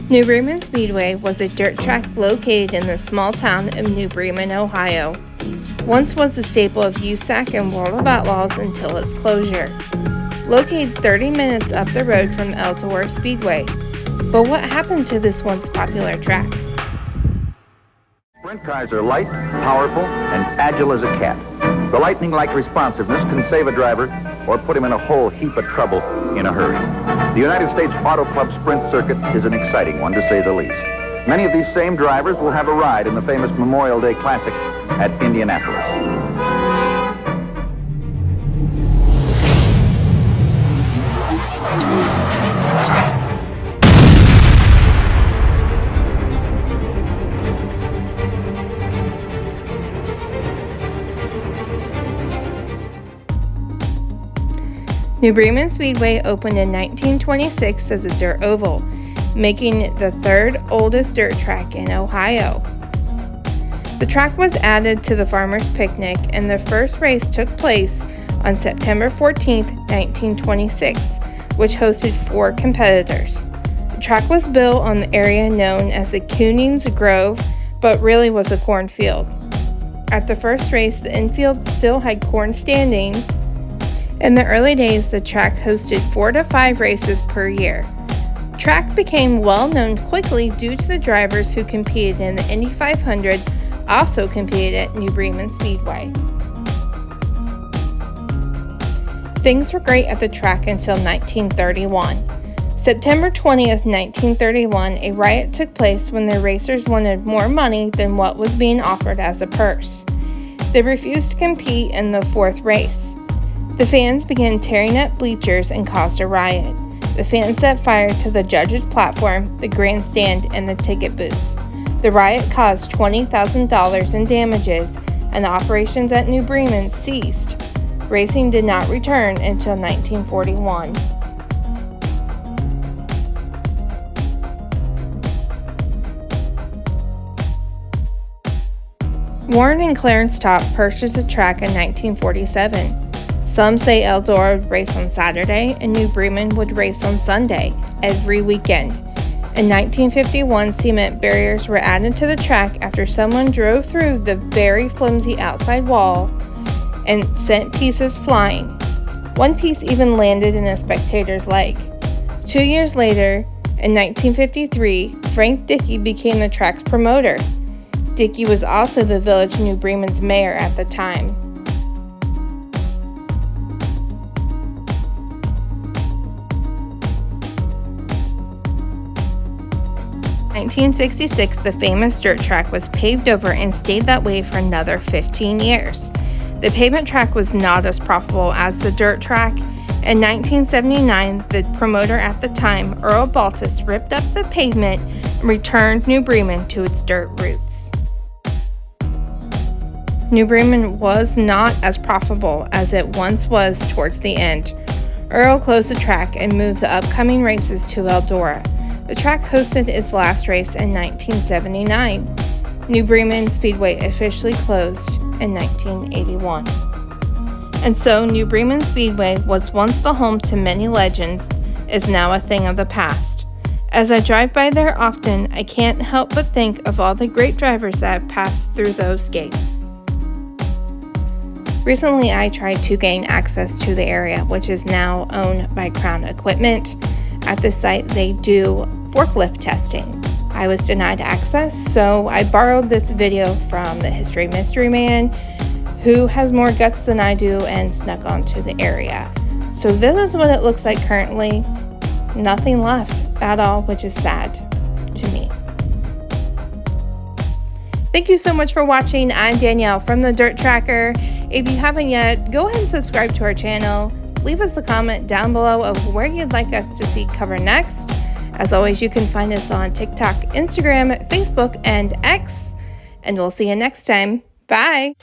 New Bremen Speedway was a dirt track located in the small town of New Bremen, Ohio. Once was a staple of USAC and World of Outlaws until its closure. Located 30 minutes up the road from Eldora Speedway. But what happened to this once popular track? Sprint cars are light, powerful, and agile as a cat. The lightning-like responsiveness can save a driver or put him in a whole heap of trouble in a hurry. The United States Auto Club Sprint Circuit is an exciting one, to say the least. Many of these same drivers will have a ride in the famous Memorial Day Classic at Indianapolis. New Bremen Speedway opened in 1926 as a dirt oval, making it the third oldest dirt track in Ohio. The track was added to the Farmers Picnic, and the first race took place on September 14, 1926, which hosted 4 competitors. The track was built on the area known as the Cooning's Grove, but really was a cornfield. At the first race, the infield still had corn standing. In the early days, the track hosted 4 to 5 races per year. The track became well known quickly due to the drivers who competed in the Indy 500 also competed at New Bremen Speedway. Things were great at the track until 1931. September 20th, 1931, a riot took place when the racers wanted more money than what was being offered as a purse. They refused to compete in the 4th race. The fans began tearing up bleachers and caused a riot. The fans set fire to the judges' platform, the grandstand, and the ticket booths. The riot caused $20,000 in damages, and operations at New Bremen ceased. Racing did not return until 1941. Warren and Clarence Topp purchased the track in 1947. Some say Eldora would race on Saturday and New Bremen would race on Sunday, every weekend. In 1951, cement barriers were added to the track after someone drove through the very flimsy outside wall and sent pieces flying. One piece even landed in a spectator's leg. 2 years later, in 1953, Frank Dickey became the track's promoter. Dickey was also the village of New Bremen's mayor at the time. 1966, the famous dirt track was paved over and stayed that way for another 15 years. The pavement track was not as profitable as the dirt track. In 1979, the promoter at the time, Earl Baltus, ripped up the pavement and returned New Bremen to its dirt roots. New Bremen was not as profitable as it once was towards the end. Earl closed the track and moved the upcoming races to Eldora. The track hosted its last race in 1979. New Bremen Speedway officially closed in 1981. And so New Bremen Speedway was once the home to many legends, is now a thing of the past. As I drive by there often, I can't help but think of all the great drivers that have passed through those gates. Recently, I tried to gain access to the area, which is now owned by Crown Equipment. At the site, they do forklift testing. I was denied access, so I borrowed this video from the History Mystery Man, who has more guts than I do, and snuck onto the area. So this is what it looks like currently. Nothing left at all, which is sad to me. Thank you so much for watching. I'm Danielle from the Dirt Tracker. If you haven't yet, go ahead and subscribe to our channel. Leave us a comment down below of where you'd like us to see cover next. As always, you can find us on TikTok, Instagram, Facebook, and X. And we'll see you next time. Bye!